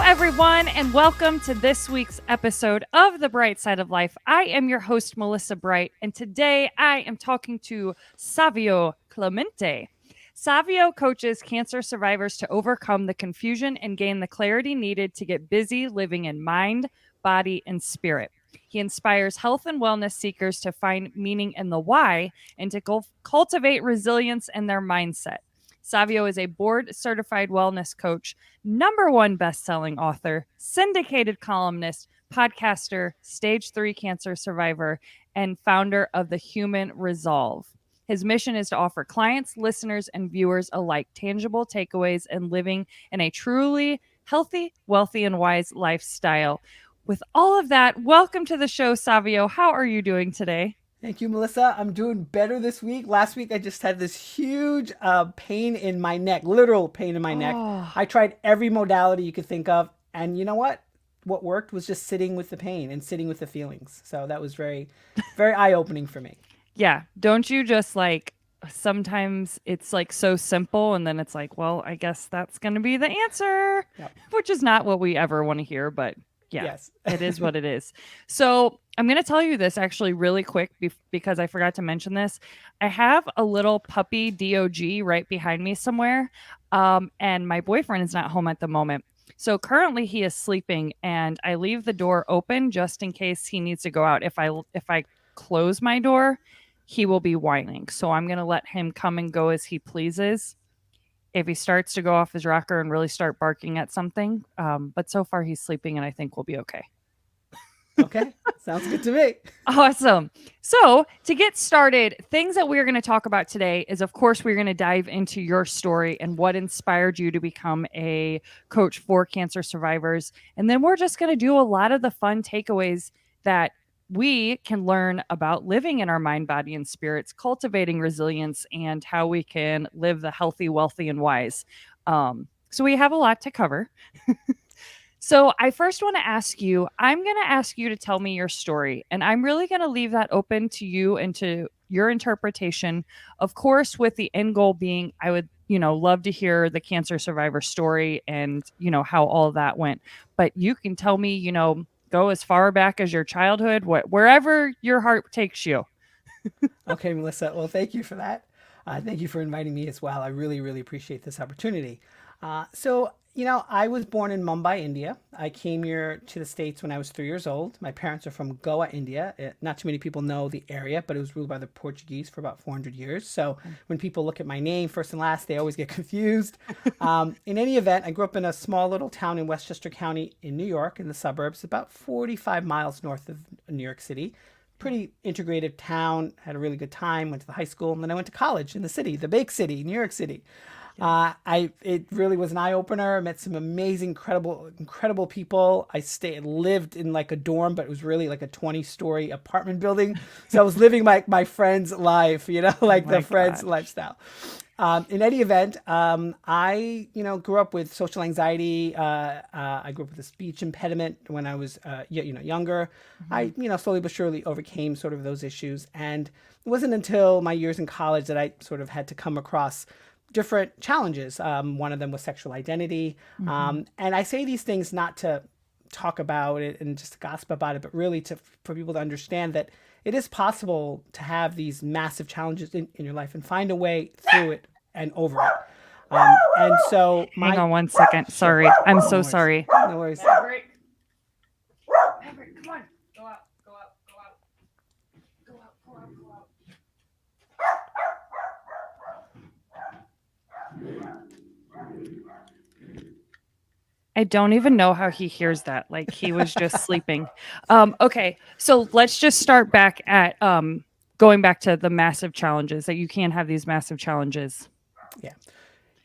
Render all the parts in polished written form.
everyone, and welcome to this week's episode of The Bright Side of Life. I am your host, Melissa Bright, and today I am talking to Savio Clemente. Savio coaches cancer survivors to overcome the confusion and gain the clarity needed to get busy living in mind, body, and spirit. He inspires health and wellness seekers to find meaning in the why and to cultivate resilience in their mindset. Savio is a board-certified wellness coach, #1 best-selling author, syndicated columnist, podcaster, stage 3 cancer survivor, and founder of the Human Resolve. His mission is to offer clients, listeners, and viewers alike tangible takeaways in living in a truly healthy, wealthy, and wise lifestyle. With all of that, welcome to the show, Savio. How are you doing today? Thank you, Melissa. I'm doing better this week. Last week, I just had this huge pain in my neck, literal pain in my neck. I tried every modality you could think of. And you know what? What worked was just sitting with the pain and sitting with the feelings. So that was very, very eye-opening for me. Yeah. Don't you just sometimes it's so simple and then it's like, well, I guess that's going to be the answer, which is not what we ever want to hear, but yeah, yes. It is what it is. So I'm going to tell you this actually really quick because I forgot to mention this. I have a little puppy DOG right behind me somewhere. And my boyfriend is not home at the moment. So currently he is sleeping and I leave the door open just in case he needs to go out. If I close my door, he will be whining. So I'm going to let him come and go as he pleases. If he starts to go off his rocker and really start barking at something. But so far he's sleeping and I think we'll be okay. Okay. Sounds good to me. Awesome. So to get started, things that we're going to talk about today is, of course, we're going to dive into your story and what inspired you to become a coach for cancer survivors. And then we're just going to do a lot of the fun takeaways that we can learn about living in our mind, body, and spirits, cultivating resilience, and how we can live the healthy, wealthy, and wise. So we have a lot to cover. So I first want to ask you, I'm going to ask you to tell me your story, and I'm really going to leave that open to you and to your interpretation. Of course, with the end goal being, I would, love to hear the cancer survivor story and, how all that went. But you can tell me, go as far back as your childhood, wherever your heart takes you. Okay, Melissa. Well, thank you for that. Thank you for inviting me as well. I really, really appreciate this opportunity. I was born in Mumbai, India. I came here to the States when I was 3 years old. My parents are from Goa, India. Not too many people know the area, but it was ruled by the Portuguese for about 400 years. So when people look at my name, first and last, they always get confused. In any event, I grew up in a small little town in Westchester County in New York, in the suburbs, about 45 miles north of New York City. Pretty integrated town, had a really good time, went to the high school, and then I went to college in the city, the big city, New York City. It really was an eye opener. I met some amazing, incredible people. I lived in like a dorm, but it was really like a 20-story apartment building. So I was living my friend's life, the friend's lifestyle. In any event, I grew up with social anxiety. I grew up with a speech impediment when I was younger. I slowly but surely overcame sort of those issues, and it wasn't until my years in college that I sort of had to come across different challenges. One of them was sexual identity. And I say these things not to talk about it and just to gossip about it, but really for people to understand that it is possible to have these massive challenges in your life and find a way through it and over it. And so hang on one second. Sorry. I'm so sorry. No worries. Maverick, come on. Go out. I don't even know how he hears that. Like he was just sleeping. Okay, so let's just start back at going back to the massive challenges, that you can't have these massive challenges.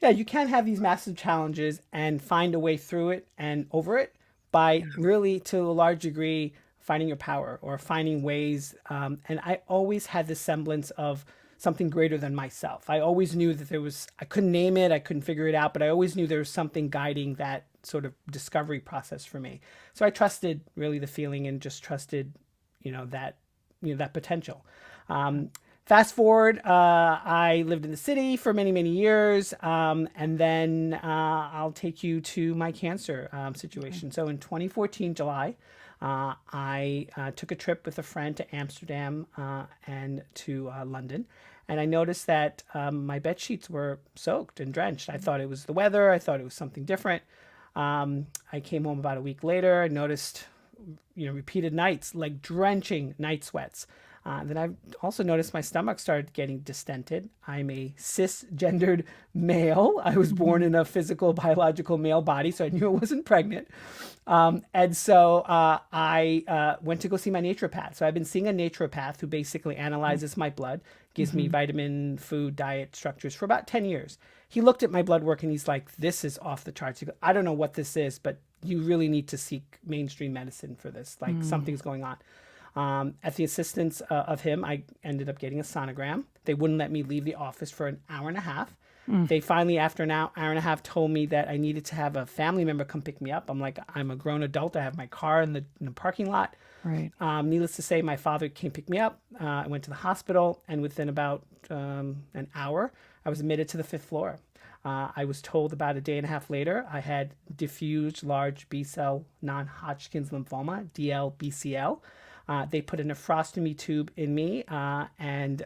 Yeah, you can have these massive challenges and find a way through it and over it by really, to a large degree, finding your power or finding ways. And I always had this semblance of something greater than myself. I always knew that I couldn't name it, I couldn't figure it out, but I always knew there was something guiding that sort of discovery process for me. So I trusted really the feeling and just trusted, that potential. Fast forward, I lived in the city for many, many years. And then I'll take you to my cancer Okay. situation. So in 2014, July, I took a trip with a friend to Amsterdam and to London. And I noticed that my bed sheets were soaked and drenched. I thought it was the weather. I thought it was something different. I came home about a week later. I noticed, repeated nights, like drenching night sweats. Then I also noticed my stomach started getting distended. I'm a cisgendered male. I was born Mhm. in a physical, biological male body, so I knew I wasn't pregnant. And so I went to go see my naturopath. So I've been seeing a naturopath who basically analyzes my blood, gives me Mhm. vitamin, food, diet structures for about 10 years. He looked at my blood work and he's like, this is off the charts. He goes, I don't know what this is, but you really need to seek mainstream medicine for this. Like Mm. something's going on. At the assistance of him, I ended up getting a sonogram. They wouldn't let me leave the office for an hour and a half. Mm. They finally, after an hour and a half, told me that I needed to have a family member come pick me up. I'm like, I'm a grown adult. I have my car in the parking lot. Right. Needless to say, my father came pick me up. I went to the hospital, and within about an hour, I was admitted to the fifth floor. I was told about a day and a half later I had diffuse large B cell non Hodgkin's lymphoma, DLBCL. They put a nephrostomy tube in me and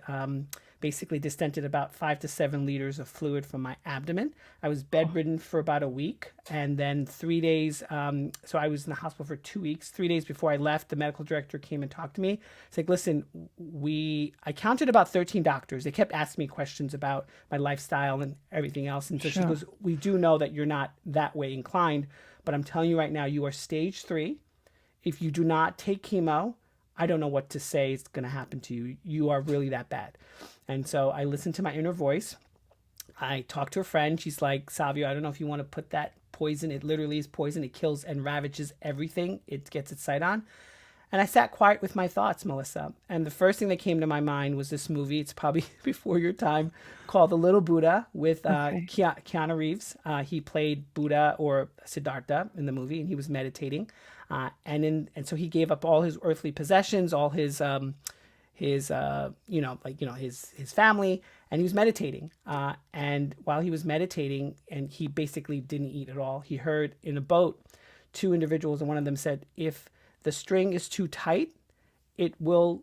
basically distended about 5 to 7 liters of fluid from my abdomen. I was Oh. bedridden for about a week, and then 3 days. So I was in the hospital for 2 weeks. 3 days before I left, the medical director came and talked to me. It's like, listen, I counted about 13 doctors. They kept asking me questions about my lifestyle and everything else. And so she Sure. goes, we do know that you're not that way inclined, but I'm telling you right now, you are stage 3. If you do not take chemo, I don't know what to say is going to happen to you. You are really that bad. And so I listened to my inner voice. I talked to a friend. She's like, Savio, I don't know if you want to put that poison. It literally is poison. It kills and ravages everything it gets its sight on. And I sat quiet with my thoughts, Melissa. And the first thing that came to my mind was this movie. It's probably before your time, called The Little Buddha with Okay. Keanu Reeves. He played Buddha or Siddhartha in the movie, and he was meditating. And so he gave up all his earthly possessions, all his family, and he was meditating. And while he was meditating, and he basically didn't eat at all, he heard in a boat 2 individuals, and one of them said, if the string is too tight, it will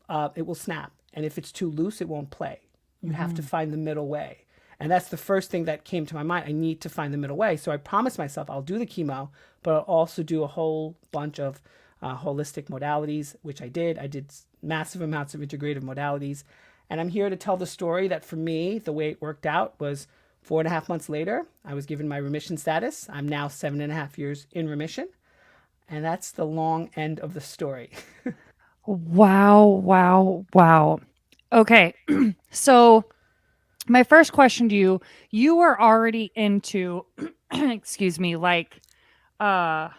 snap, and if it's too loose, it won't play. You have to Mhm. find the middle way. And that's the first thing that came to my mind. I need to find the middle way. So I promised myself I'll do the chemo, but I'll also do a whole bunch of holistic modalities, which I did. I did massive amounts of integrative modalities. And I'm here to tell the story that for me, the way it worked out was 4.5 months later, I was given my remission status. I'm now 7.5 years in remission. And that's the long end of the story. Wow, wow, wow. Okay. So, my first question to you, you were already into excuse me, like uh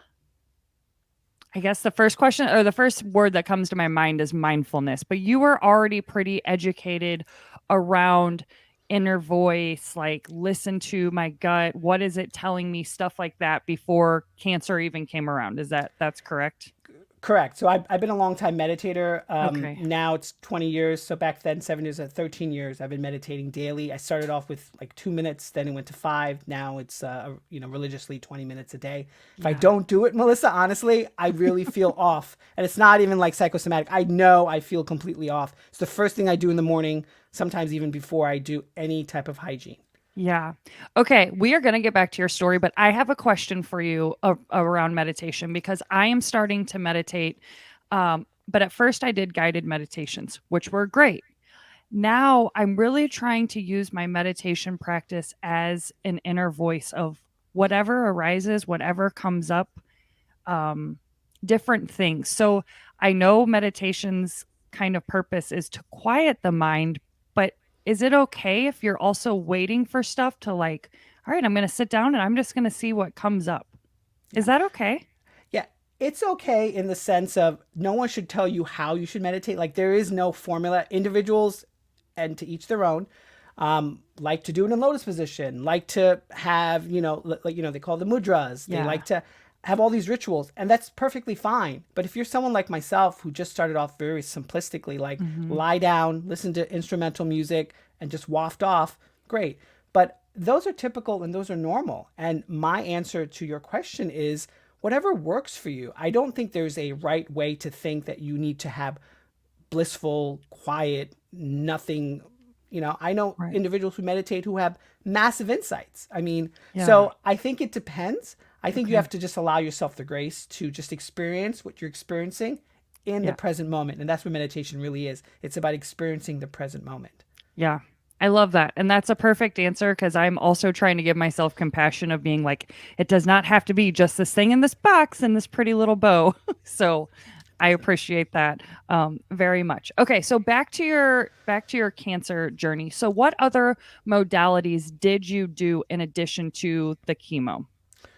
I guess the first question or the first word that comes to my mind is mindfulness, but you were already pretty educated around inner voice, like listen to my gut, what is it telling me, stuff like that before cancer even came around. That's correct? Correct. So I've been a long time meditator. Okay. Now it's 20 years. So back then, 7 years, 13 years, I've been meditating daily. I started off with like 2 minutes, then it went to five. Now it's, religiously 20 minutes a day. If I Yeah. don't do it, Melissa, honestly, I really feel off. And it's not even like psychosomatic. I know I feel completely off. It's the first thing I do in the morning, sometimes even before I do any type of hygiene. Yeah. Okay. We are going to get back to your story, but I have a question for you around meditation because I am starting to meditate. But at first, I did guided meditations, which were great. Now I'm really trying to use my meditation practice as an inner voice of whatever arises, whatever comes up, um, different things. So I know meditation's kind of purpose is to quiet the mind, but is it okay if you're also waiting for stuff to like, all right, I'm going to sit down and I'm just going to see what comes up? Is Yeah. that okay? Yeah, it's okay in the sense of no one should tell you how you should meditate. Like there is no formula. Individuals, and to each their own, like to do it in lotus position, like to have, like, they call the mudras. They Yeah. like to have all these rituals, and that's perfectly fine. But if you're someone like myself who just started off very simplistically, like lie down, listen to instrumental music, and just waft off, great. But those are typical and those are normal. And my answer to your question is whatever works for you. I don't think there's a right way to think that you need to have blissful, quiet, nothing. I know Right. individuals who meditate who have massive insights. I mean, Yeah. so I think it depends. I think you Okay. have to just allow yourself the grace to just experience what you're experiencing in the Yeah. present moment. And that's what meditation really is. It's about experiencing the present moment. Yeah. I love that. And that's a perfect answer because I'm also trying to give myself compassion of being like, it does not have to be just this thing in this box and this pretty little bow. So I appreciate that very much. Okay, so back to your cancer journey. So what other modalities did you do in addition to the chemo?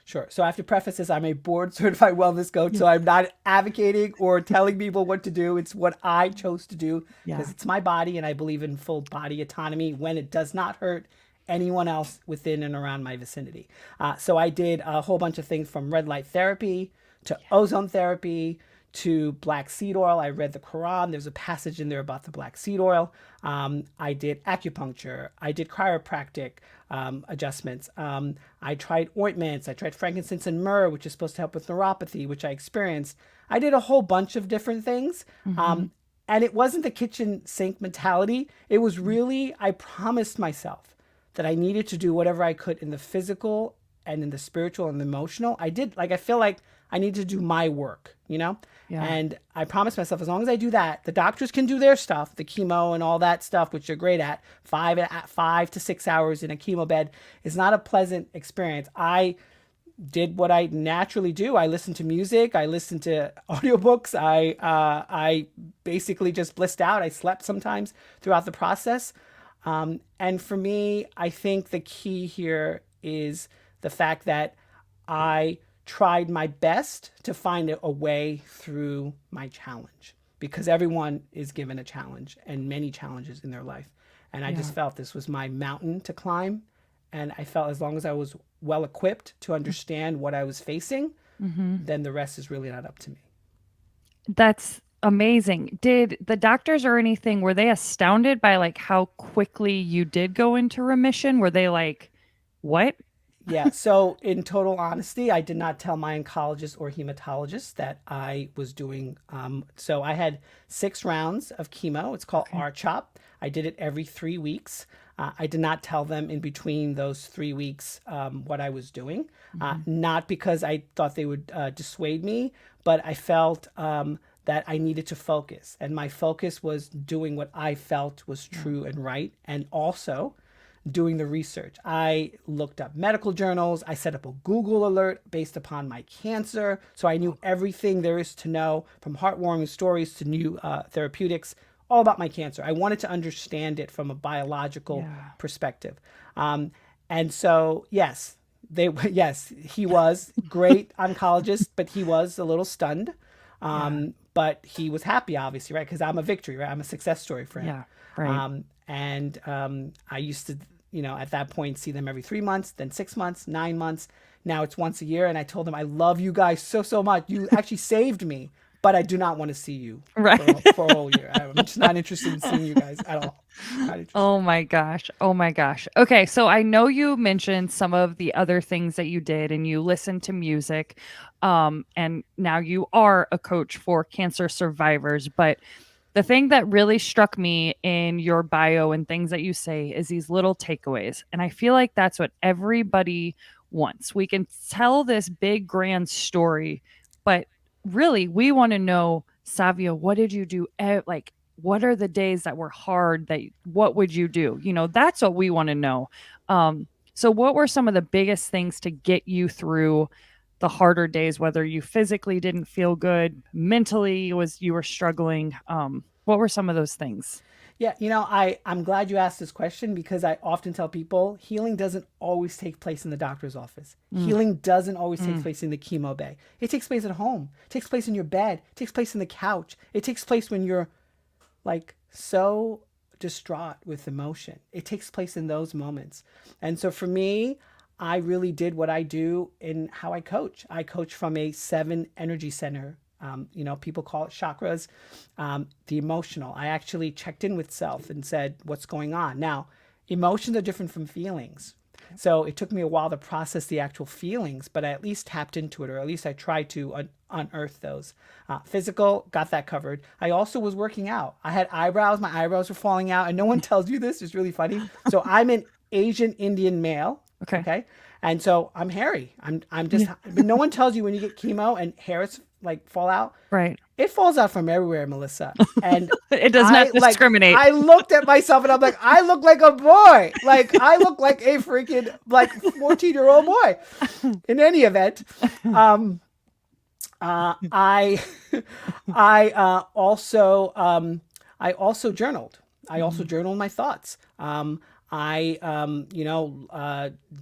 Sure. So I have to preface this. I'm a board certified wellness coach, Yeah. so I'm not advocating or telling people what to do. It's what I chose to do because Yeah. it's my body and I believe in full body autonomy when it does not hurt anyone else within and around my vicinity. So I did a whole bunch of things from red light therapy to ozone therapy to black seed oil. I read the Quran. There's a passage in there about the black seed oil. I did acupuncture. I did chiropractic adjustments. I tried ointments. I tried frankincense and myrrh, which is supposed to help with neuropathy, which I experienced. I did a whole bunch of different things. Mm-hmm. And it wasn't the kitchen sink mentality. It was really, I promised myself that I needed to do whatever I could in the physical and in the spiritual and the emotional. I did, like, I feel like I need to do my work, Yeah. And I promised myself, as long as I do that, the doctors can do their stuff, the chemo and all that stuff, which they're great at. 5 to 6 hours in a chemo bed is not a pleasant experience. I did what I naturally do. I listened to music. I listened to audiobooks. I basically just blissed out. I slept sometimes throughout the process. And for me, I think the key here is the fact that I tried my best to find a way through my challenge because everyone is given a challenge and many challenges in their life. And I Yeah. just felt this was my mountain to climb. And I felt as long as I was well equipped to understand what I was facing, Mm-hmm. then the rest is really not up to me. That's amazing. Did the doctors or anything, were they astounded by like how quickly you did go into remission? Were they like, what? Yeah. So, in total honesty, I did not tell my oncologist or hematologist that I was doing. So, I had 6 rounds of chemo. It's called Okay. R-CHOP. I did it every 3 weeks. I did not tell them in between those 3 weeks what I was doing, Mm-hmm. not because I thought they would dissuade me, but I felt that I needed to focus. And my focus was doing what I felt was Yeah. true and right. And also, doing the research. I looked up medical journals. I set up a Google alert based upon my cancer. So I knew everything there is to know from heartwarming stories to new therapeutics, all about my cancer. I wanted to understand it from a biological Yeah. perspective. And so, yes, yes, he was great oncologist, but he was a little stunned. Yeah. But he was happy, obviously, right? Because I'm a victory, right? I'm a success story for him. Yeah. Right. And I used to, at that point, see them every 3 months, then 6 months, 9 months. Now it's once a year. And I told them, I love you guys so, so much. You actually saved me, but I do not want to see you Right. for a whole year. I'm just not interested in seeing you guys at all. Not interested. Oh my gosh. Oh my gosh. Okay, so I know you mentioned some of the other things that you did and you listened to music. And now you are a coach for cancer survivors, but the thing that really struck me in your bio and things that you say is these little takeaways. And I feel like that's what everybody wants. We can tell this big grand story, but really we want to know, Savio, what did you do? Like, what are the days that were hard? That what would you do? That's what we want to know. So what were some of the biggest things to get you through the harder days, whether you physically didn't feel good, mentally you were struggling? What were some of those things? Yeah, I'm glad you asked this question because I often tell people healing doesn't always take place in the doctor's office. Mm, Healing doesn't always take mm, place in the chemo bay. It takes place at home. It takes place in your bed. It takes place in the couch. It takes place when you're like so distraught with emotion. It takes place in those moments. And so for me, I really did what I do in how I coach. I coach from a 7 energy center. People call it chakras, the emotional. I actually checked in with self and said, what's going on? Now, emotions are different from feelings. So it took me a while to process the actual feelings, but I at least tapped into it, or at least I tried to unearth those. Physical, got that covered. I also was working out. I had eyebrows. My eyebrows were falling out, and no one tells you this. It's really funny. So I'm an Asian Indian male. Okay. And so I'm hairy. I'm just, but no one tells you when you get chemo and hairs like fall out. Right. It falls out from everywhere, Melissa. And it does not discriminate. I looked at myself and I'm like, I look like a boy. Like I look like a freaking 14-year-old boy. In any event, I also journaled. I also journaled my thoughts.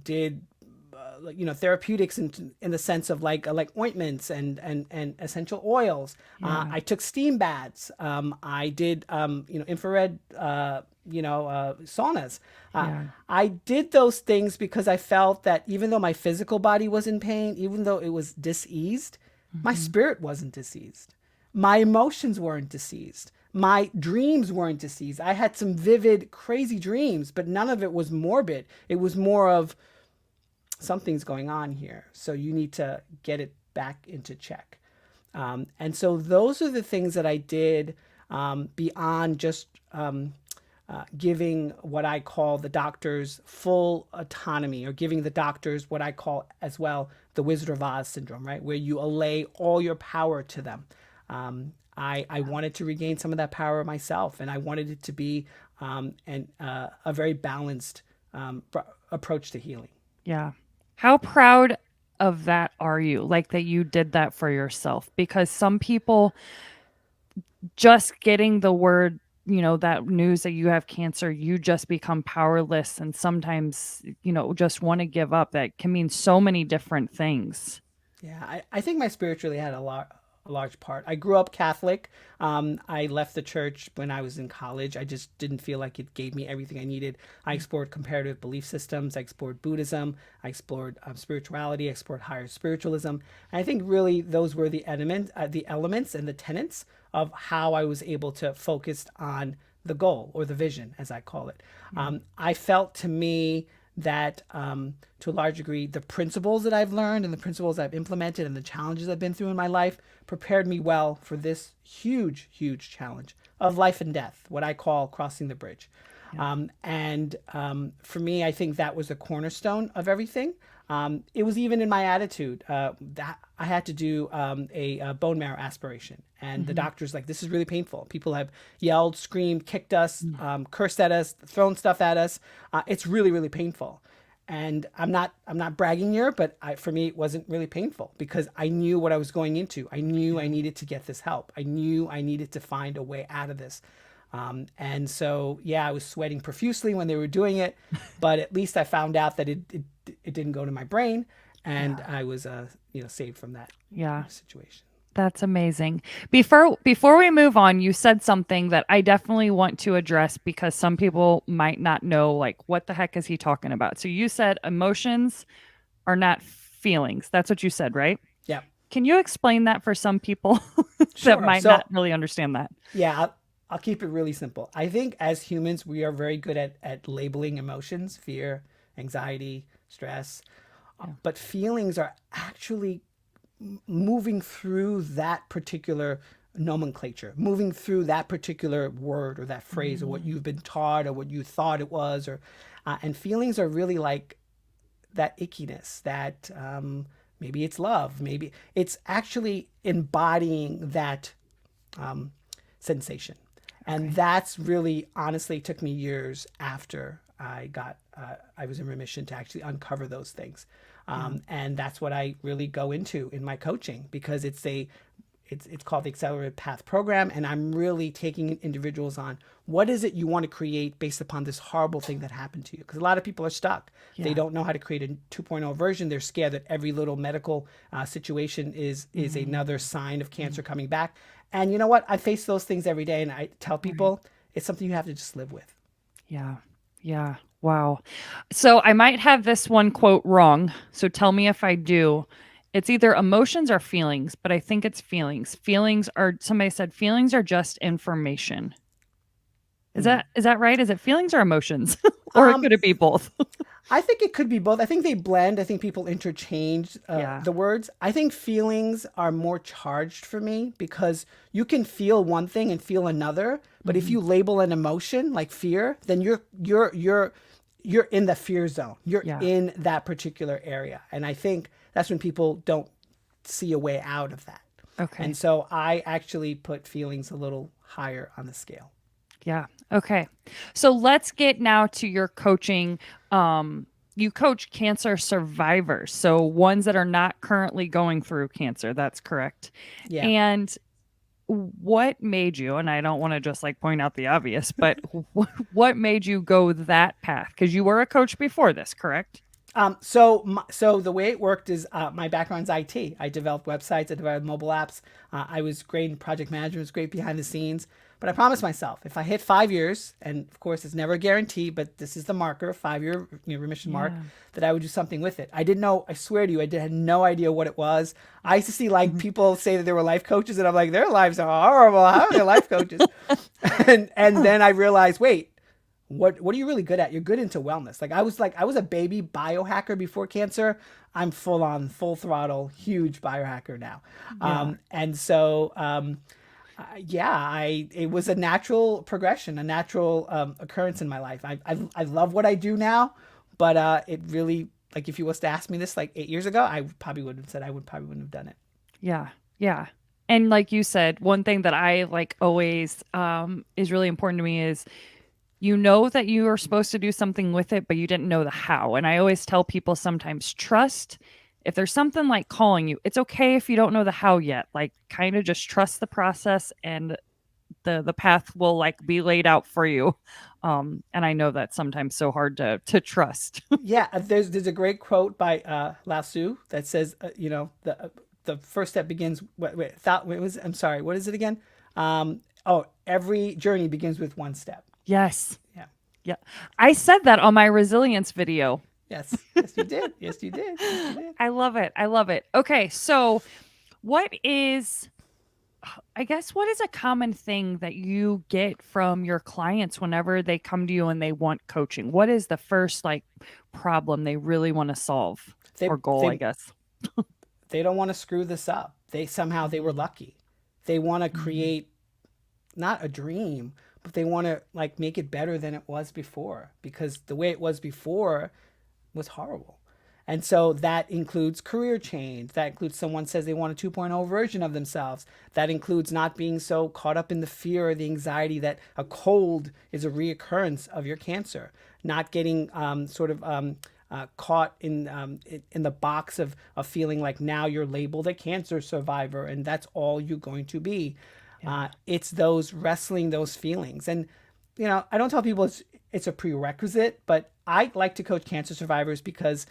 Did therapeutics in the sense of like ointments and essential oils. I took steam baths. I did infrared saunas. I did those things because I felt that even though my physical body was in pain, even though it was diseased, my spirit wasn't diseased. My emotions weren't diseased. My dreams weren't diseased. I had some vivid, crazy dreams, but none of it was morbid. It was more of something's going on here. So you need to get it back into check. And so those are the things that I did beyond just giving what I call the doctors full autonomy, or giving the doctors what I call as well the Wizard of Oz syndrome, right? Where you allay all your power to them. I wanted to regain some of that power myself, and I wanted it to be a very balanced approach to healing. Yeah. How proud of that are you? Like that you did that for yourself? Because some people just getting the word, that news that you have cancer, you just become powerless, and sometimes, just want to give up. That can mean so many different things. Yeah, I think my spirituality had a large part. I grew up Catholic. I left the church when I was in college. I just didn't feel like it gave me everything I needed. I explored comparative belief systems. I explored Buddhism. I explored spirituality. I explored higher spiritualism. And I think really those were the elements and the tenets of how I was able to focus on the goal, or the vision, as I call it. I felt, to me, that to a large degree, the principles that I've learned and the principles I've implemented and the challenges I've been through in my life prepared me well for this huge, huge challenge of life and death, what I call crossing the bridge. For me, I think that was the cornerstone of everything. It was even in my attitude that I had to do a bone marrow aspiration. And the doctor's like, this is really painful. People have yelled, screamed, kicked us, cursed at us, thrown stuff at us. It's really, really painful. And I'm not bragging here, but for me, it wasn't really painful because I knew what I was going into. I knew I needed to get this help. I knew I needed to find a way out of this. And so, I was sweating profusely when they were doing it, but at least I found out that it didn't go to my brain, and I was, saved from that situation. That's amazing. Before we move on, you said something that I definitely want to address because some people might not know, like, what the heck is he talking about? So you said emotions are not feelings. That's what you said, right? Yeah. Can you explain that for some people that might not really understand that? Yeah, I'll keep it really simple. I think as humans, we are very good at labeling emotions, fear, anxiety, stress. But feelings are actually moving through that particular nomenclature, moving through that particular word or that phrase, or what you've been taught or what you thought it was, and feelings are really like that ickiness, that maybe it's love, maybe it's actually embodying that sensation. And that's really, honestly, took me years after I was in remission to actually uncover those things. And that's what I really go into in my coaching, because it's called the Accelerated Path Program. And I'm really taking individuals on what is it you want to create based upon this horrible thing that happened to you. Because a lot of people are stuck. They don't know how to create a 2.0 version. They're scared that every little medical situation is another sign of cancer coming back. And you know what? I face those things every day, and I tell people it's something you have to just live with. Yeah. Yeah. Wow. So I might have this one quote wrong. So tell me if I do. It's either emotions or feelings, but I think it's feelings. Somebody said feelings are just information. Hmm. Is that right? Is it feelings or emotions? Or Um, could it be both? I think it could be both. I think they blend. I think people interchange Yeah. the words. I think feelings are more charged for me because you can feel one thing and feel another. But if Mhm. you label an emotion like fear, then you're in the fear zone. You're Yeah. in that particular area, and I think that's when people don't see a way out of that. And Okay. so I actually put feelings a little higher on the scale. Yeah. Okay. So let's get now to your coaching. You coach cancer survivors, so ones that are not currently going through cancer. That's correct. Yeah. And what made you, and I don't want to just like point out the obvious, but what made you go that path? Because you were a coach before this, correct? So the way it worked is my background's IT. I developed websites, I developed mobile apps. I was great in project management, was great behind the scenes. But I promised myself if I hit 5 years, and of course it's never a guarantee, but this is the marker, 5 year remission mark, Yeah. that I would do something with it. I didn't know. I swear to you, had no idea what it was. I used to see like Mhm. people say that they were life coaches, and I'm like, their lives are horrible. How are they life coaches? And then I realized, wait, what are you really good at? You're good into wellness. Like I was a baby biohacker before cancer. I'm full on, full throttle, huge biohacker now. Yeah. And so yeah, I it was a natural progression, a natural occurrence in my life. I love what I do now, but it really, like, if you was to ask me this like 8 years ago, I probably would have said I would probably wouldn't have done it. Yeah. Yeah. And like you said, one thing that I like always is really important to me is you know that you are supposed to do something with it, but you didn't know the how. And I always tell people sometimes trust. If there's something like calling you, it's okay if you don't know the how yet. Like kind of just trust the process and the path will like be laid out for you. And I know that's sometimes so hard to trust. Yeah, there's a great quote by Lao Tzu that says, the first step begins. Wait, was I'm sorry. What is it again? Every journey begins with one step. Yes. Yeah. Yeah. I said that on my resilience video. Yes. Yes, you did. Yes, you did. Yes, you did. I love it. I love it. Okay, so what is I guess what is a common thing that you get from your clients whenever they come to you and they want coaching? What is the first like problem they really want to solve They or goal, I they guess? they don't want to screw this up. They were Mhm. lucky. They want to Mhm. create not a dream, but they want to like make it better than it was before because the way it was before was horrible. And so that includes career change. That includes someone says they want a 2.0 version of themselves. That includes not being so caught up in the fear or the anxiety that a cold is a reoccurrence of your cancer. Not getting caught in the box of feeling like now you're labeled a cancer survivor and that's all you're going to be. Yeah. It's those wrestling those feelings. And I don't tell people it's a prerequisite, but I like to coach cancer survivors because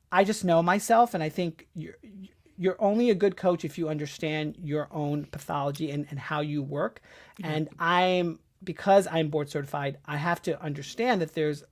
I just know myself, and I think you're only a good coach if you understand your own pathology and how you work. Yeah. And because I'm board certified, I have to understand that there's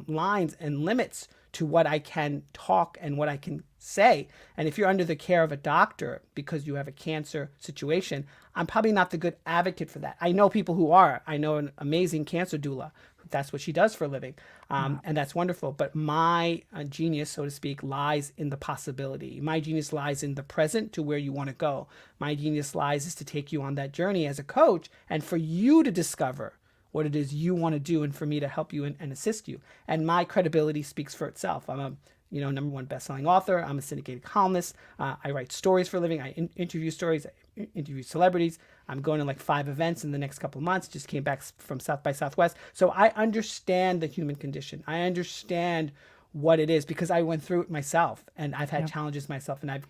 lines and limits to what I can talk and what I can say. And if you're under the care of a doctor because you have a cancer situation, I'm probably not the good advocate for that. I know people who are. I know an amazing cancer doula. That's what she does for a living. Wow. And that's wonderful. But my genius, so to speak, lies in the possibility. My genius lies in the present to where you want to go. My genius lies is to take you on that journey as a coach and for you to discover what it is you want to do and for me to help you and assist you. And my credibility speaks for itself. I'm a number one best-selling author. I'm a syndicated columnist. I write stories for a living. I interview stories. I interview celebrities. I'm going to like 5 events in the next couple of months. Just came back from South by Southwest. So I understand the human condition. I understand what it is because I went through it myself and I've had Yeah. challenges myself and I've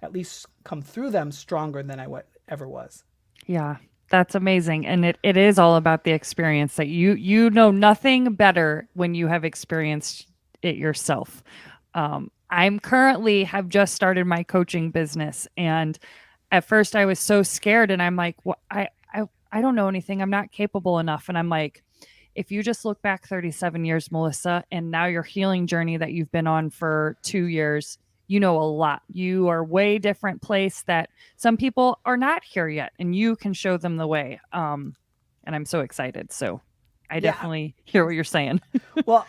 at least come through them stronger than I ever was. Yeah. That's amazing. And it is all about the experience that you know nothing better when you have experienced it yourself. I'm currently have just started my coaching business and at first I was so scared and I'm like, what I don't know anything. I'm not capable enough. And I'm like, if you just look back 37 years, Melissa, and now your healing journey that you've been on for 2 years, you know a lot. You are way different place that some people are not here yet, and you can show them the way. And I'm so excited. So I Yeah. definitely hear what you're saying. Well,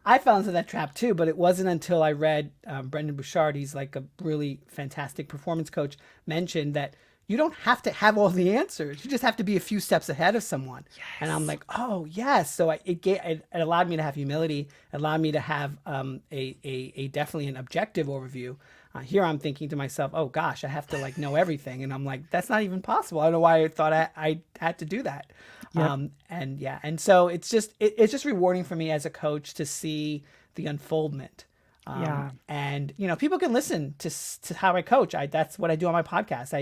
I fell into that trap too, but it wasn't until I read Brendan Bouchard, he's like a really fantastic performance coach, mentioned that you don't have to have all the answers. You just have to be a few steps ahead of someone. And I'm Yes. like, oh yes. So it allowed me to have humility, allowed me to have a definitely an objective overview. Here I'm thinking to myself, oh gosh, I have to like know everything, and I'm like, that's not even possible. I don't know why I thought I had to do that. Yep. And yeah, and so it's just rewarding for me as a coach to see the unfoldment. Yeah. And people can listen to how I coach. That's what I do on my podcast.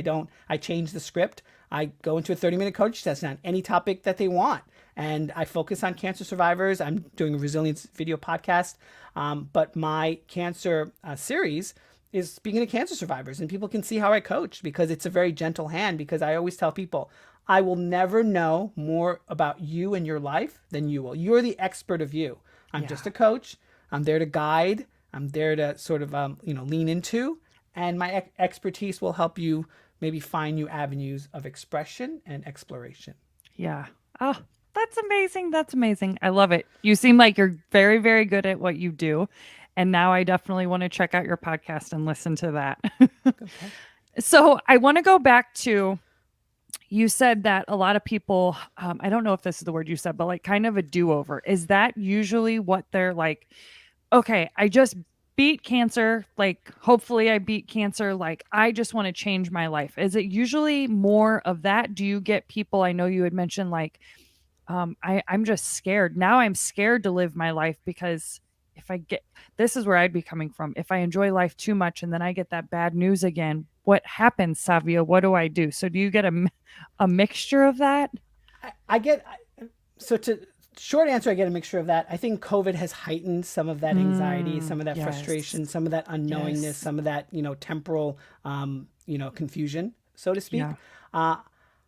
I change the script. I go into a 30-minute coach session on any topic that they want. And I focus on cancer survivors. I'm doing a resilience video podcast. But my cancer series is speaking to cancer survivors, and people can see how I coach because it's a very gentle hand. Because I always tell people, I will never know more about you and your life than you will. You're the expert of you. I'm Yeah. just a coach. I'm there to guide. I'm there to sort of lean into, and my expertise will help you maybe find new avenues of expression and exploration. Yeah. Oh, that's amazing. That's amazing. I love it. You seem like you're very, very good at what you do. And now I definitely want to check out your podcast and listen to that. Okay. So I want to go back to, you said that a lot of people, I don't know if this is the word you said, but like kind of a do over. Is that usually what they're like? Okay, I just beat cancer. Like, hopefully, I beat cancer. Like, I just want to change my life. Is it usually more of that? Do you get people? I know you had mentioned, like, I'm just scared. Now I'm scared to live my life because if I get, this is where I'd be coming from. If I enjoy life too much and then I get that bad news again, what happens, Savio? What do I do? So, do you get a mixture of that? I get so to short answer. I get a mixture of that. I think COVID has heightened some of that anxiety, some of that Yes. frustration, some of that unknowingness, Yes. some of that temporal confusion, so to speak. Yeah. Uh,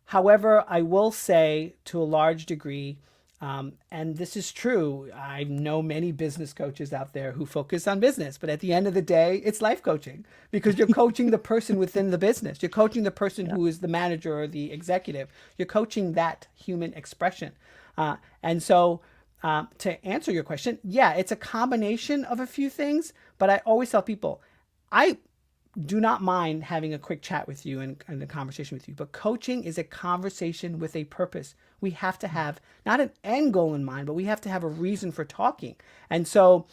However, I will say to a large degree, and this is true, I know many business coaches out there who focus on business, but at the end of the day, it's life coaching because you're coaching the person within the business. You're coaching the person Yep. who is the manager or the executive. You're coaching that human expression. And so, to answer your question, yeah, it's a combination of a few things, but I always tell people, I do not mind having a quick chat with you and a conversation with you. But coaching is a conversation with a purpose. We have to have not an end goal in mind, but we have to have a reason for talking. And so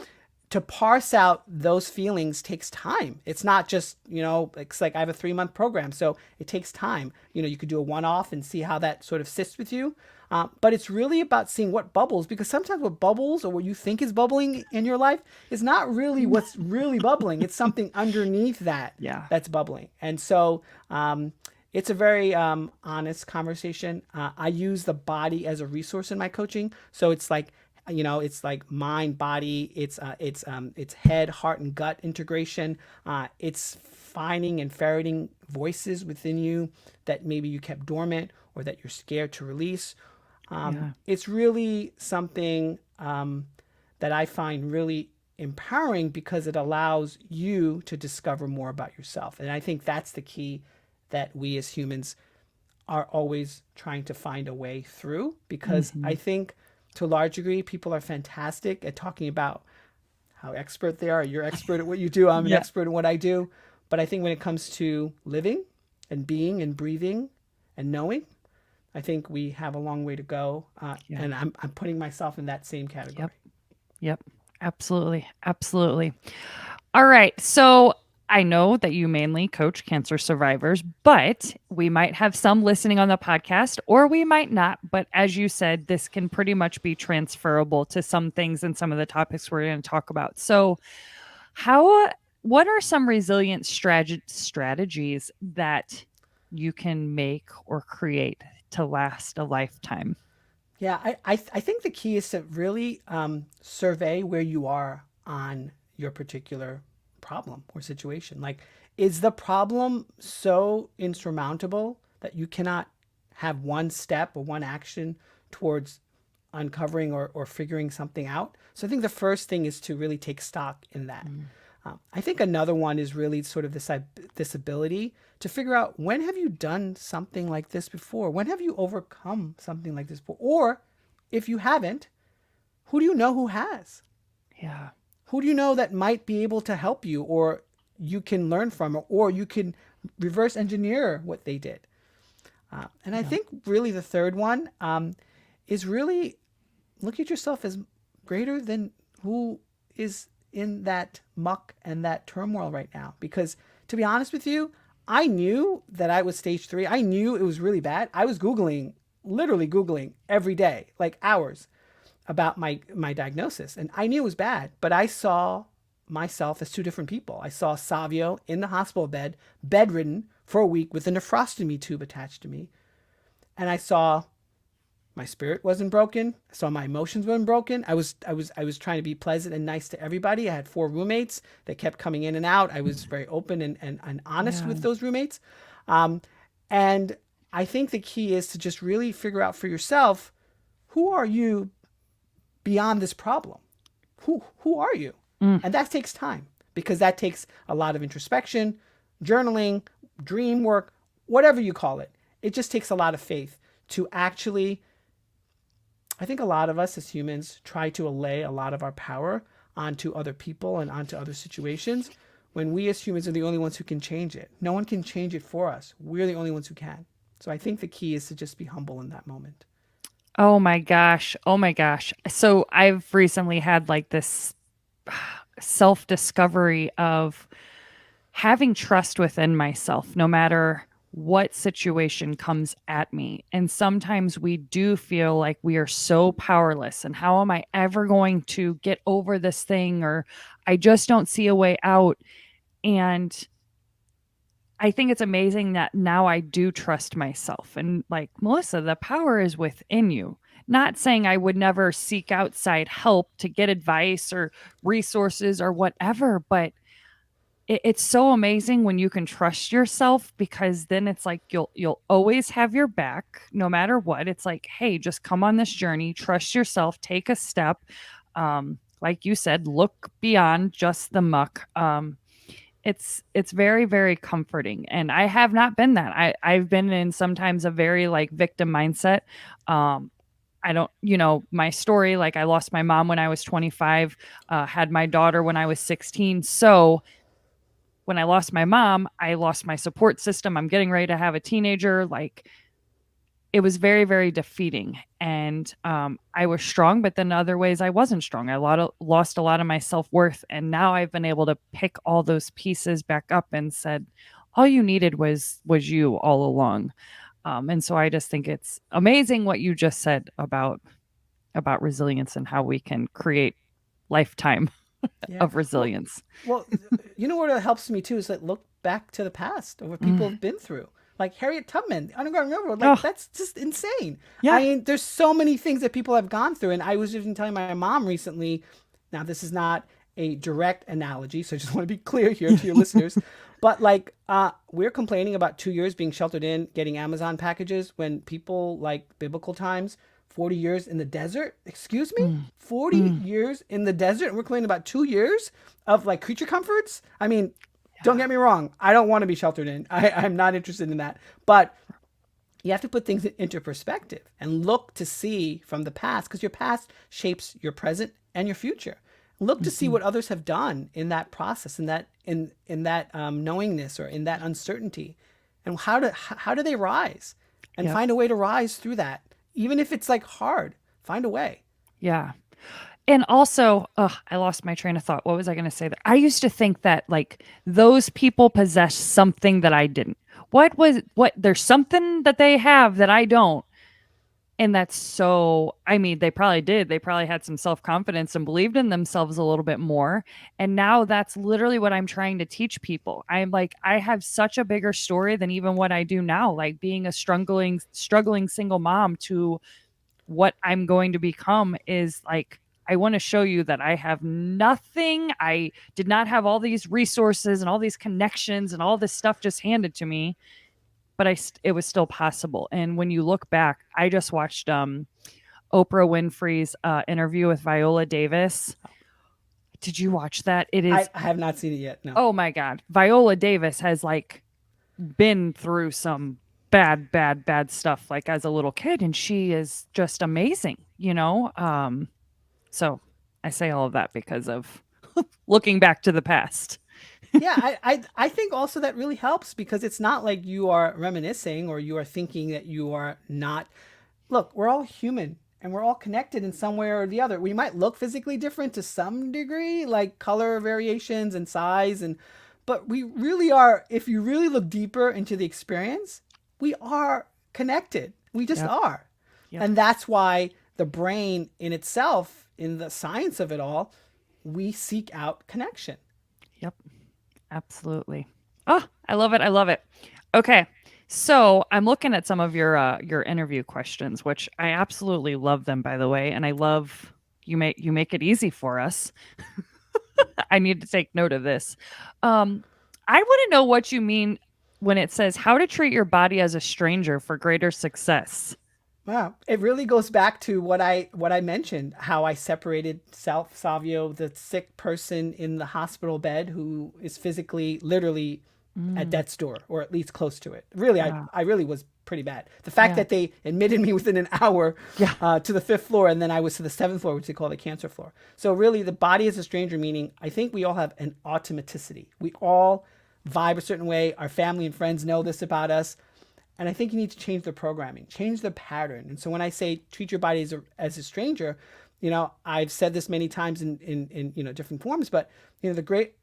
to parse out those feelings takes time. It's not just, it's like I have a 3-month program. So it takes time. You could do a one-off and see how that sort of sits with you. But it's really about seeing what bubbles, because sometimes what bubbles or what you think is bubbling in your life is not really what's really bubbling. It's something underneath that Yeah. that's bubbling. And so it's a very honest conversation. I use the body as a resource in my coaching. So it's like, it's like mind, body. It's head, heart, and gut integration. It's finding and ferreting voices within you that maybe you kept dormant or that you're scared to release. Yeah. It's really something that I find really empowering because it allows you to discover more about yourself. And I think that's the key that we as humans are always trying to find a way through, because I Hmm. think to a large degree, people are fantastic at talking about how expert they are. You're expert at what you do. I'm an Yeah. expert at what I do. But I think when it comes to living and being and breathing and knowing, I think we have a long way to go. Yeah. And I'm putting myself in that same category. Yep. Yep. Absolutely. Absolutely. All right. So I know that you mainly coach cancer survivors, but we might have some listening on the podcast or we might not. But as you said, this can pretty much be transferable to some things and some of the topics we're going to talk about. So, how, what are some resilience strategies that you can make or create to last a lifetime? Yeah, I think the key is to really survey where you are on your particular problem or situation. Like, is the problem so insurmountable that you cannot have one step or one action towards uncovering or figuring something out. So I think the first thing is to really take stock in that. I think another one is really sort of this ability to figure out, when have you done something like this before? When have you overcome something like this before? Or if you haven't, who do you know who has? Yeah. Who do you know that might be able to help you, or you can learn from, or you can reverse engineer what they did? And I think really the third one is really look at yourself as greater than who is in that muck and that turmoil right now. Because to be honest with you, I knew that I was stage 3. I knew it was really bad. I was literally Googling every day, like hours, about my diagnosis. And I knew it was bad, but I saw myself as two different people. I saw Savio in the hospital bed, bedridden for a week with a nephrostomy tube attached to me. And I saw my spirit wasn't broken. I saw my emotions weren't broken. I was trying to be pleasant and nice to everybody. I had 4 roommates that kept coming in and out. I was very open and honest with those roommates. And I think the key is to just really figure out for yourself, who are you beyond this problem? Who are you? And that takes time, because that takes a lot of introspection, journaling, dream work, whatever you call it. It just takes a lot of faith to actually, I think a lot of us as humans try to allay a lot of our power onto other people and onto other situations, when we as humans are the only ones who can change it. No one can change it for us. We're the only ones who can. So I think the key is to just be humble in that moment. Oh my gosh. Oh my gosh. So I've recently had like this self-discovery of having trust within myself, no matter what situation comes at me. And sometimes we do feel like we are so powerless. And how am I ever going to get over this thing? Or I just don't see a way out. And I think it's amazing that now I do trust myself. And like Melissa, the power is within you. Not saying I would never seek outside help to get advice or resources or whatever, but it's so amazing when you can trust yourself, because then it's like you'll always have your back no matter what. It's like, hey, just come on this journey, trust yourself, take a step. Like you said, look beyond just the muck. It's very, very comforting. And I have not been that. I've been in sometimes a very like victim mindset. I don't, my story, like I lost my mom when I was 25, had my daughter when I was 16. So when I lost my mom, I lost my support system. I'm getting ready to have a teenager. Like, it was very, very defeating. And I was strong, but then other ways I wasn't strong. I lost a lot of my self-worth. And now I've been able to pick all those pieces back up and said, all you needed was you all along. And so I just think it's amazing what you just said about resilience and how we can create lifetime Yeah. of resilience. Well, you know what helps me too is like look back to the past of what people have been through. Like Harriet Tubman, Underground Railroad, like that's just insane. Yeah. I mean, there's so many things that people have gone through. And I was even telling my mom recently, now this is not a direct analogy, so I just want to be clear here to your listeners. But like, we're complaining about 2 years being sheltered in, getting Amazon packages, when people like biblical times, 40 years in the desert. Excuse me? 40 years in the desert, and we're complaining about 2 years of like creature comforts? I mean, don't get me wrong. I don't want to be sheltered in. I'm not interested in that. But you have to put things into perspective and look to see from the past, because your past shapes your present and your future. Look to see what others have done in that process, in that knowingness, or in that uncertainty, and how do they rise, and find a way to rise through that, even if it's like hard. Find a way. Yeah. And also, I lost my train of thought. What was I going to say there? I used to think that like those people possess something that I didn't. There's something that they have that I don't. And that's so, I mean, they probably did. They probably had some self-confidence and believed in themselves a little bit more. And now that's literally what I'm trying to teach people. I'm like, I have such a bigger story than even what I do now, like being a struggling single mom to what I'm going to become is like, I want to show you that I have nothing. I did not have all these resources and all these connections and all this stuff just handed to me, but it was still possible. And when you look back, I just watched Oprah Winfrey's interview with Viola Davis. Did you watch that? It is. I have not seen it yet. No. Oh my God. Viola Davis has like been through some bad stuff like as a little kid, and she is just amazing, you know? So I say all of that because of looking back to the past. Yeah, I think also that really helps because it's not like you are reminiscing or you are thinking that you are not. Look, we're all human and we're all connected in some way or the other. We might look physically different to some degree, like color variations and size, and but we really are. If you really look deeper into the experience, we are connected. We just Yep. are, Yep. and that's why the brain in itself, in the science of it all, we seek out connection. Yep. Absolutely. Oh, I love it. I love it. Okay. So I'm looking at some of your interview questions, which I absolutely love them, by the way, and I love you make it easy for us. I need to take note of this. I want to know what you mean when it says how to treat your body as a stranger for greater success. Wow, it really goes back to what I mentioned, how I separated Self Savio, the sick person in the hospital bed who is physically, literally at Mm, death's door, or at least close to it. Really, wow. I really was pretty bad. The fact Yeah. that they admitted me within an hour Yeah. to the fifth floor, and then I was to the seventh floor, which they call the cancer floor. So really, the body is a stranger. Meaning, I think we all have an automaticity. We all vibe a certain way. Our family and friends know this about us. And I think you need to change the programming, change the pattern. And so when I say treat your body as a stranger, I've said this many times in different forms, but the great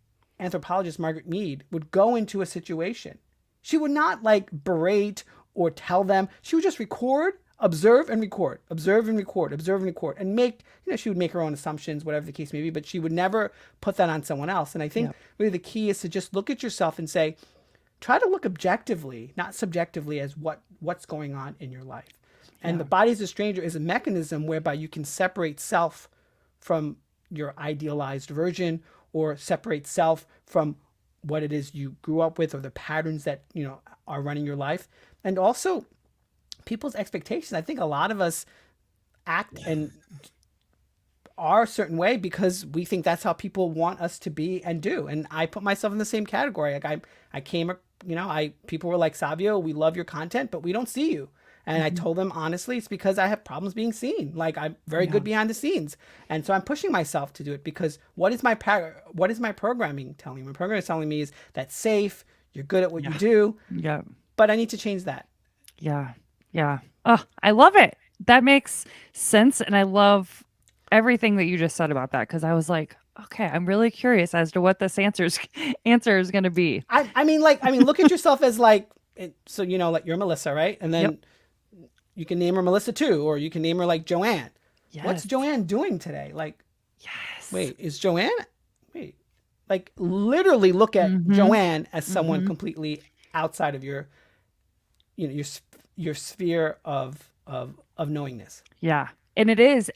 anthropologist Margaret Mead would go into a situation. She would not like berate or tell them. She would just record, observe and record, observe and record, observe and record, and make, she would make her own assumptions, whatever the case may be, but she would never put that on someone else. And I think Yep. really the key is to just look at yourself and say, try to look objectively, not subjectively, as what's going on in your life. And Yeah. the body as a stranger is a mechanism whereby you can separate self from your idealized version, or separate self from what it is you grew up with, or the patterns that are running your life, and also people's expectations. I think a lot of us act and are a certain way because we think that's how people want us to be and do. And I put myself in the same category. Like I came, people were like, Savio, we love your content, but we don't see you. And I Mhm. told them honestly, it's because I have problems being seen. Like I'm very Yeah. good behind the scenes, and so I'm pushing myself to do it because what is my programming telling me? My programming is telling me is that's safe. You're good at what you Yeah. do, Yeah. but I need to change that. Yeah. Yeah. Oh, I love it. That makes sense. And I love everything that you just said about that because I was like, okay, I'm really curious as to what this answer is going to be. I mean, look at yourself as like, so like you're Melissa, right? And Yep. then you can name her Melissa too, or you can name her like Joanne. What's Yes. Joanne doing today? Like, Yes. wait, is Joanne? Wait, like literally look at Mm-hmm. Joanne as someone Mm-hmm. completely outside of your sphere of knowingness. Yeah. And it is.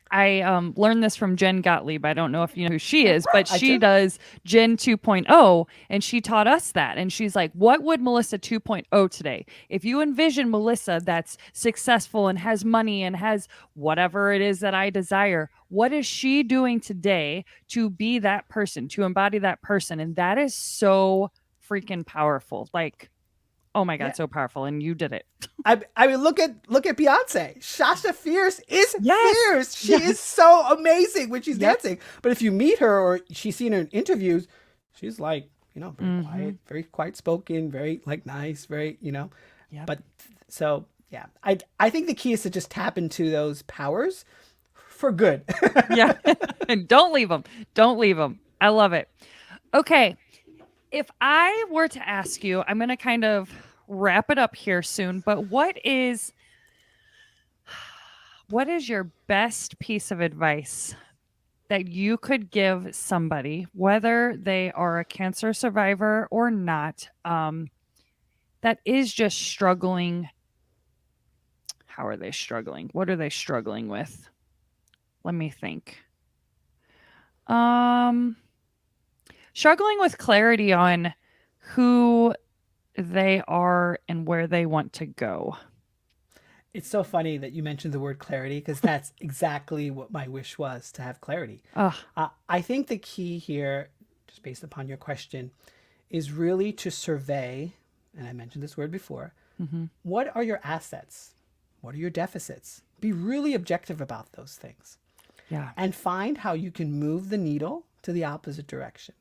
I learned this from Jen Gottlieb. I don't know if you know who she is, but I she do. does Jen 2.0, and she taught us that. And she's like, what would Melissa 2.0 today? If you envision Melissa that's successful and has money and has whatever it is that I desire, what is she doing today to be that person, to embody that person? And that is so freaking powerful. Like, oh my Yeah. God, so powerful. And you did it. I mean, look at Beyonce. Sasha Fierce is Yes. fierce. She is Yes. so amazing when she's Yep. dancing. But if you meet her or she's seen her in interviews, she's like, very Mm-hmm. quiet, very quiet spoken, very like nice, very, Yep. But so yeah, I think the key is to just tap into those powers for good. Yeah. And don't leave them. Don't leave them. I love it. Okay. If I were to ask you, I'm going to kind of wrap it up here soon, but what is your best piece of advice that you could give somebody, whether they are a cancer survivor or not, that is just struggling? How are they struggling? What are they struggling with? Let me think. Um, Struggling with clarity on who they are and where they want to go. It's so funny that you mentioned the word clarity because that's exactly what my wish was, to have clarity. Oh, I think the key here, just based upon your question, is really to survey, and I mentioned this word before, what are your assets? What are your deficits? Be really objective about those things yeah. and find how you can move the needle to the opposite direction.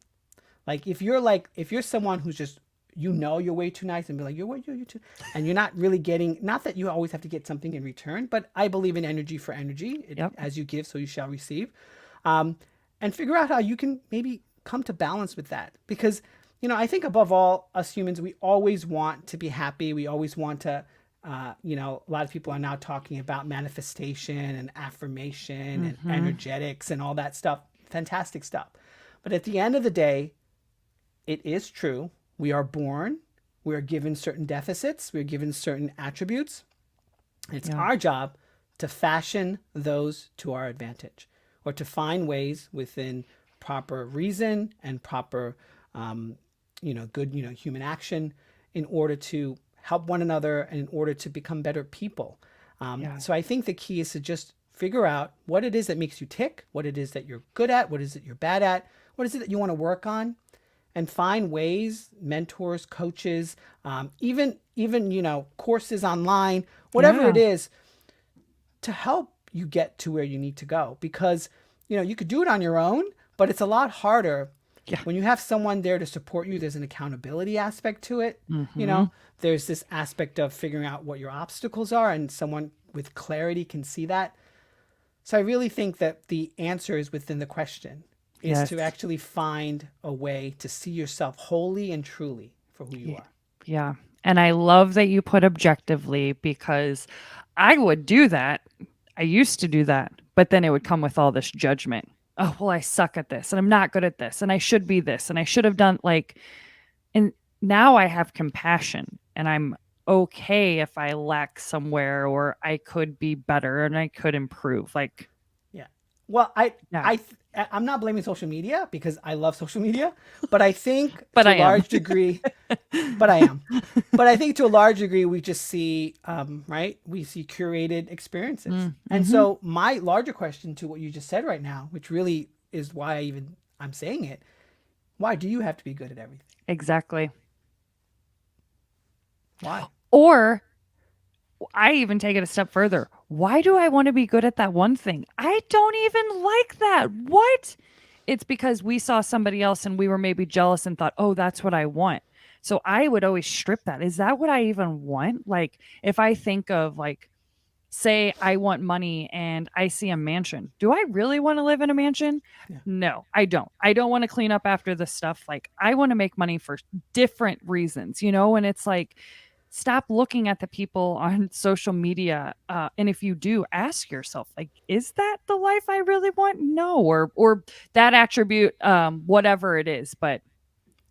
Like if you're someone who's just, you're way too nice and be like, you're too, and you're not really getting, not that you always have to get something in return, but I believe in energy for energy. Yep. As you give, so you shall receive. And figure out how you can maybe come to balance with that. Because, I think above all, us humans, we always want to be happy. We always want to, a lot of people are now talking about manifestation and affirmation and energetics and all that stuff. Fantastic stuff. But at the end of the day, it is true. We are born. We are given certain deficits. We are given certain attributes. It's our job to fashion those to our advantage, or to find ways within proper reason and proper, good, human action, in order to help one another and in order to become better people. So I think the key is to just figure out what it is that makes you tick, what it is that you're good at, what is it you're bad at, what is it that you want to work on, and find ways, mentors, coaches, even courses online, whatever it is, to help you get to where you need to go. Because you could do it on your own, but it's a lot harder when you have someone there to support you. There's an accountability aspect to it. There's this aspect of figuring out what your obstacles are, and someone with clarity can see that. So I really think that the answer is within the question. Is to actually find a way to see yourself wholly and truly for who you are. Yeah. And I love that you put objectively, because I would do that. I used to do that, but then it would come with all this judgment. Oh, well, I suck at this and I'm not good at this and I should be this and I should have done and now I have compassion and I'm okay if I lack somewhere, or I could be better and I could improve. Well, I'm not blaming social media because I love social media, but I think But to I a am. large degree, but I am, but I think to a large degree, we just see, right? We see curated experiences. And so my larger question to what you just said right now, which really is why I'm saying it, why do you have to be good at everything? Exactly. Why? Or I even take it a step further. Why do I want to be good at that one thing? I don't even like that. What? It's because we saw somebody else and we were maybe jealous and thought, oh, that's what I want. So I would always strip that. Is that what I even want? Like, if I think of, say I want money and I see a mansion. Do I really want to live in a mansion? Yeah. No, I don't. I don't want to clean up after the stuff. I want to make money for different reasons, and it's stop looking at the people on social media. And if you do, ask yourself, is that the life I really want? No, or that attribute, whatever it is. But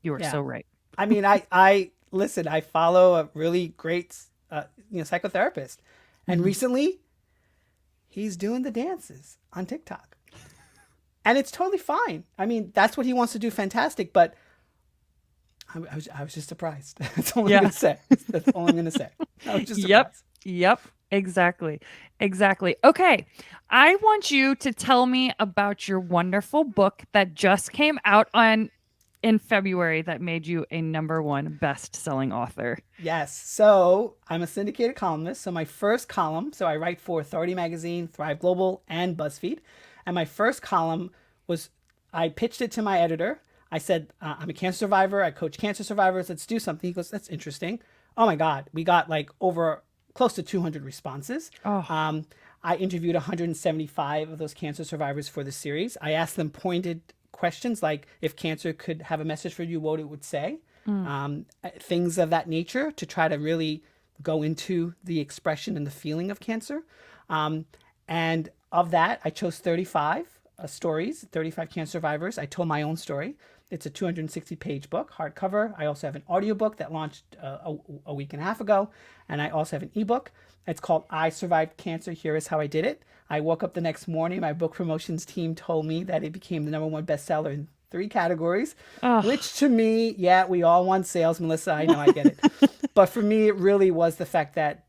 you are so right. I mean, I listen, I follow a really great, psychotherapist. And recently he's doing the dances on TikTok and it's totally fine. I mean, that's what he wants to do. Fantastic. But I was just surprised. That's all I'm going to say. That's all I'm going to say. I was just surprised. Yep. Exactly. Okay. I want you to tell me about your wonderful book that just came out in February that made you a #1 best-selling author. Yes. So I'm a syndicated columnist. So my first column, so I write for Authority Magazine, Thrive Global, and BuzzFeed. And my first column I pitched it to my editor. I said, I'm a cancer survivor. I coach cancer survivors. Let's do something. He goes, that's interesting. Oh my God. We got over close to 200 responses. Oh. I interviewed 175 of those cancer survivors for the series. I asked them pointed questions like, if cancer could have a message for you, what it would say. Things of that nature, to try to really go into the expression and the feeling of cancer. And of that, I chose 35 stories, 35 cancer survivors. I told my own story. It's a 260-page book, hardcover. I also have an audiobook that launched a week and a half ago. And I also have an ebook. It's called I Survived Cancer. Here is How I Did It. I woke up the next morning. My book promotions team told me that it became the #1 bestseller in 3 categories, which to me, we all want sales, Melissa. I know, I get it. But for me, it really was the fact that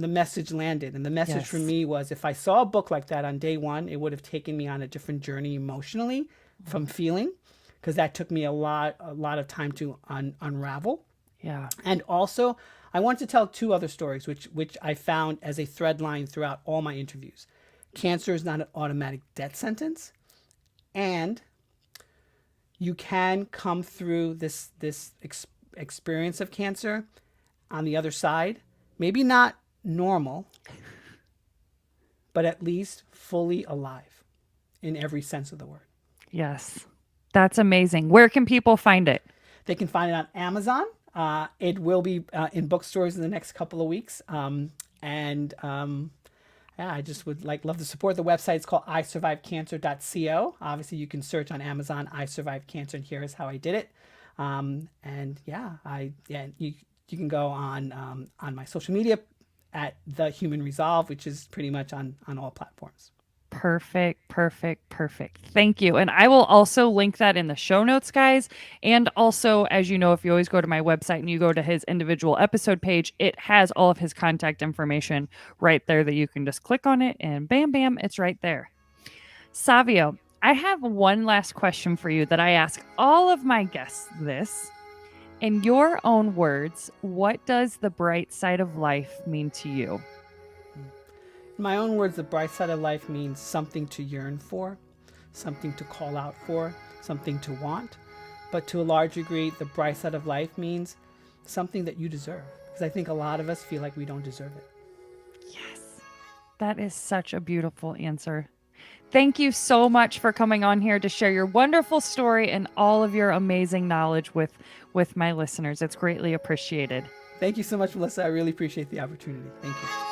the message landed. And the message for Yes. me was, if I saw a book like that on day one, it would have taken me on a different journey emotionally from feeling, because that took me a lot of time to unravel. Yeah. And also, I want to tell two other stories, which I found as a thread line throughout all my interviews. Cancer is not an automatic death sentence, and you can come through this experience of cancer on the other side, maybe not normal, but at least fully alive in every sense of the word. Yes. That's amazing. Where can people find it? They can find it on Amazon. It will be in bookstores in the next couple of weeks. Yeah, I just would love to support the website. It's called isurvivecancer.co. Obviously, you can search on Amazon, I Survived Cancer, and here is how I did it. You can go on my social media at the Human Resolve, which is pretty much on all platforms. Perfect. Thank you. And I will also link that in the show notes, guys. And also, as you know, if you always go to my website and you go to his individual episode page, it has all of his contact information right there that you can just click on it and bam, bam, it's right there. Savio, I have one last question for you that I ask all of my guests this. In your own words, what does the bright side of life mean to you? In my own words, the bright side of life means something to yearn for, something to call out for, something to want. But to a large degree, the bright side of life means something that you deserve. Because I think a lot of us feel like we don't deserve it. Yes. That is such a beautiful answer. Thank you so much for coming on here to share your wonderful story and all of your amazing knowledge with my listeners. It's greatly appreciated. Thank you so much, Melissa. I really appreciate the opportunity. Thank you.